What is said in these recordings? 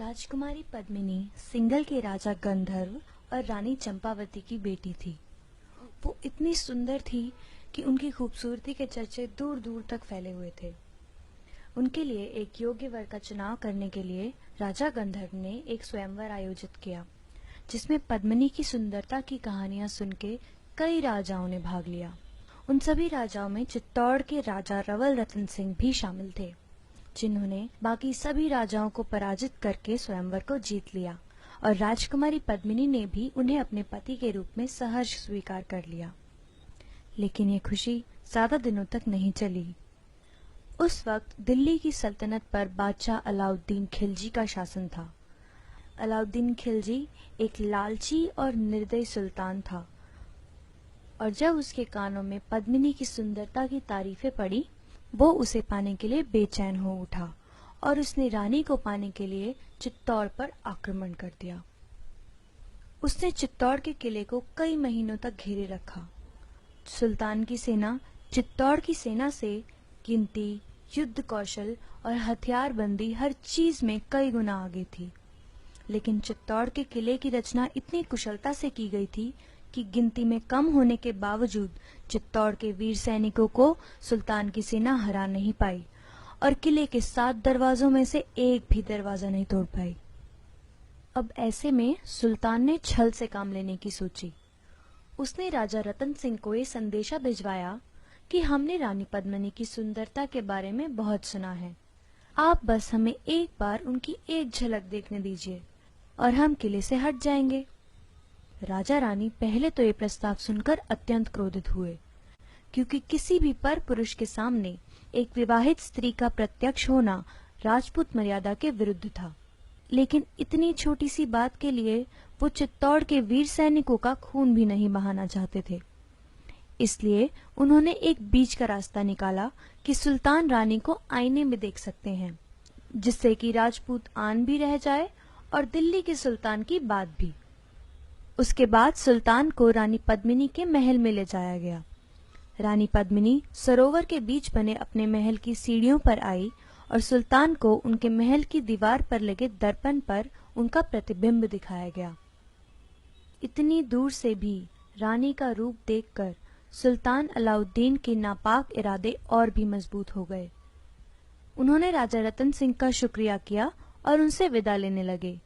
राजकुमारी पद्मिनी सिंघल के राजा गंधर्व और रानी चंपावती की बेटी थी। वो इतनी सुंदर थी कि उनकी खूबसूरती के चर्चे दूर दूर तक फैले हुए थे। उनके लिए एक योग्य वर का चुनाव करने के लिए राजा गंधर्व ने एक स्वयंवर आयोजित किया, जिसमें पद्मिनी की सुंदरता की कहानियां सुन के कई राजाओं ने भाग लिया। उन सभी राजाओं में चित्तौड़ के राजा रवल रतन सिंह भी शामिल थे, जिन्होंने बाकी सभी राजाओं को पराजित करके स्वयंवर को जीत लिया और राजकुमारी पद्मिनी ने भी उन्हें अपने पति के रूप में सहर्ष स्वीकार कर लिया। लेकिन ये खुशी ज्यादा दिनों तक नहीं चली। उस वक्त दिल्ली की सल्तनत पर बादशाह अलाउद्दीन खिलजी का शासन था। अलाउद्दीन खिलजी एक लालची और निर्दयी सुल्तान था, और जब उसके कानों में पद्मिनी की सुंदरता की तारीफें पड़ी, वो उसे पाने के लिए बेचैन हो उठा और उसने रानी को पाने के लिए चित्तौड़ पर आक्रमण कर दिया। उसने चित्तौड़ के किले को कई महीनों तक घेरे रखा। सुल्तान की सेना चित्तौड़ की सेना से गिनती, युद्ध कौशल और हथियारबंदी हर चीज में कई गुना आगे थी। लेकिन चित्तौड़ के किले की रचना इतनी कुशलता से की गई थी कि गिनती में कम होने के बावजूद चित्तौड़ के वीर सैनिकों को सुल्तान की सेना हरा नहीं पाई और किले के 7 दरवाजों में से एक भी दरवाजा नहीं तोड़ पाई। अब ऐसे में सुल्तान ने छल से काम लेने की सोची। उसने राजा रतन सिंह को ये संदेशा भिजवाया कि हमने रानी पद्मिनी की सुंदरता के बारे में बहुत सुना है। आप बस हमें एक बार उनकी एक झलक देखने दीजिए और हम किले से हट जाएंगे। राजा रानी पहले तो ये प्रस्ताव सुनकर अत्यंत क्रोधित हुए, क्योंकि किसी भी पर पुरुष के सामने एक विवाहित स्त्री का प्रत्यक्ष होना राजपूत मर्यादा के विरुद्ध था। लेकिन इतनी छोटी सी बात के लिए वो चित्तौड़ के वीर सैनिकों का खून भी नहीं बहाना चाहते थे। इसलिए उन्होंने एक बीच का रास्ता निकाला कि सुल्तान रानी को आईने में देख सकते हैं, जिससे कि राजपूत आन भी रह जाए और दिल्ली के सुल्तान की बात भी। उसके बाद सुल्तान को रानी पद्मिनी के महल में ले जाया गया। रानी पद्मिनी सरोवर के बीच बने अपने महल की सीढ़ियों पर आई और सुल्तान को उनके महल की दीवार पर लगे दर्पण पर उनका प्रतिबिंब दिखाया गया। इतनी दूर से भी रानी का रूप देखकर सुल्तान अलाउद्दीन के नापाक इरादे और भी मजबूत हो गए। उन्होंने राजा रतन सिंह का शुक्रिया किया और उनसे विदा लेने लगे।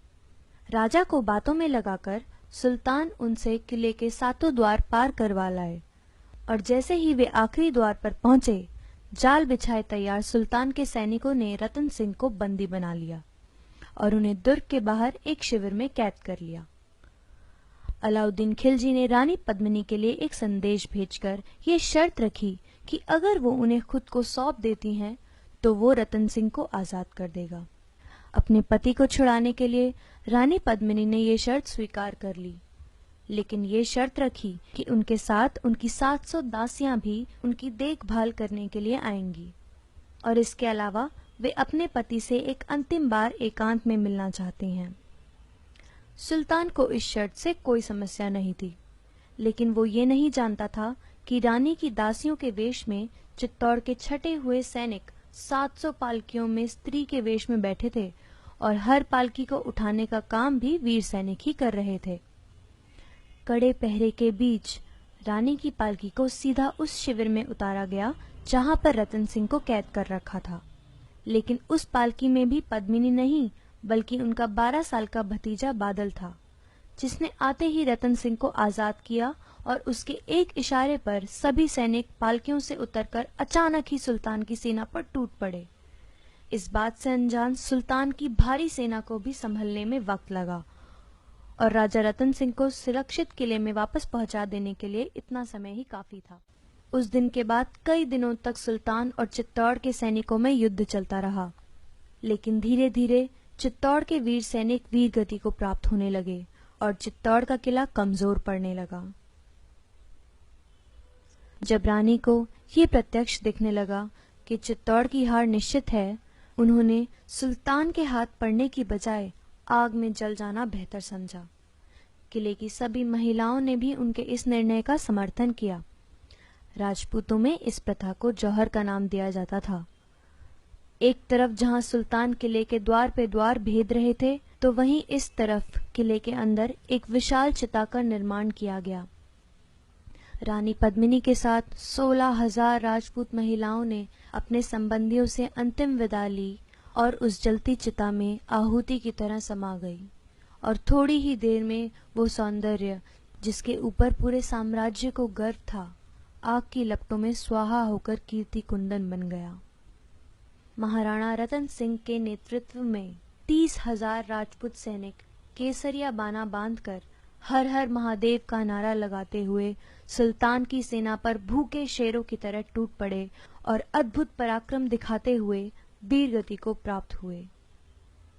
राजा को बातों में लगाकर सुल्तान उनसे किले के 7 द्वार पार करवा लाए, और जैसे ही वे आखिरी द्वार पर पहुंचे, जाल बिछाए तैयार सुल्तान के सैनिकों ने रतन सिंह को बंदी बना लिया और उन्हें दुर्ग के बाहर एक शिविर में कैद कर लिया। अलाउद्दीन खिलजी ने रानी पद्मिनी के लिए एक संदेश भेजकर ये शर्त रखी कि अगर वो उन्हें खुद को सौंप देती हैं तो वो रतन सिंह को आजाद कर देगा। अपने पति को छुड़ाने के लिए रानी पद्मिनी ने ये शर्त स्वीकार कर ली, लेकिन ये शर्त रखी कि उनके साथ उनकी 700 दासियां भी उनकी देखभाल करने के लिए आएंगी, और इसके अलावा वे अपने पति से एक अंतिम बार एकांत में मिलना चाहती हैं। सुल्तान को इस शर्त से कोई समस्या नहीं थी, लेकिन वो ये नहीं जानता था कि रानी की दासियों के वेश में चित्तौड़ के छटे हुए सैनिक 700 पालकियों में स्त्री के वेश में बैठे थे और हर पालकी को उठाने का काम भी वीर सैनिक ही कर रहे थे। कड़े पहरे के बीच रानी की पालकी को सीधा उस शिविर में उतारा गया जहां पर रतन सिंह को कैद कर रखा था। लेकिन उस पालकी में भी पद्मिनी नहीं, बल्कि उनका 12 साल का भतीजा बादल था, जिसने आते ही रतन सिंह को आजाद किया और उसके एक इशारे पर सभी सैनिक पालकियों से उतरकर अचानक ही सुल्तान की सेना पर टूट पड़े। इस बात से अनजान सुल्तान की भारी सेना को भी संभलने में वक्त लगा और राजा रतन सिंह को सुरक्षित किले में वापस पहुंचा देने के लिए इतना समय ही काफी था। उस दिन के बाद कई दिनों तक सुल्तान और चित्तौड़ के सैनिकों में युद्ध चलता रहा, लेकिन धीरे धीरे चित्तौड़ के वीर सैनिक वीर गति को प्राप्त होने लगे और चित्तौड़ का किला कमजोर पड़ने लगा। जब रानी को ये प्रत्यक्ष दिखने लगा कि चित्तौड़ की हार निश्चित है, उन्होंने सुल्तान के हाथ पड़ने की बजाय आग में जल जाना बेहतर समझा। किले की सभी महिलाओं ने भी उनके इस निर्णय का समर्थन किया। राजपूतों में इस प्रथा को जौहर का नाम दिया जाता था। एक तरफ जहां सुल्तान किले के द्वार पे द्वार भेद रहे थे, तो वहीं इस तरफ किले के अंदर एक विशाल चिता का निर्माण किया गया। रानी पद्मिनी के साथ 16,000 राजपूत महिलाओं ने अपने संबंधियों से अंतिम विदा ली और उस जलती चिता में आहुति की तरह समा गई। और थोड़ी ही देर में वो सौंदर्य जिसके ऊपर पूरे साम्राज्य को गर्व था, आग की लपटों में स्वाहा होकर कीर्ति कुंदन बन गया। महाराणा रतन सिंह के नेतृत्व में 30,000 राजपूत सैनिक केसरिया बाना बांधकर हर हर महादेव का नारा लगाते हुए सुल्तान की सेना पर भूखे शेरों की तरह टूट पड़े और अद्भुत पराक्रम दिखाते हुए वीर गति को प्राप्त हुए।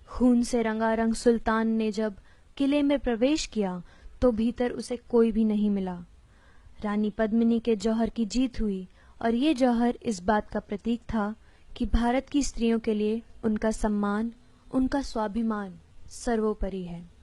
खून से रंगारंग सुल्तान ने जब किले में प्रवेश किया तो भीतर उसे कोई भी नहीं मिला। रानी पद्मिनी के जौहर की जीत हुई और ये जौहर इस बात का प्रतीक था कि भारत की स्त्रियों के लिए उनका सम्मान, उनका स्वाभिमान सर्वोपरि है।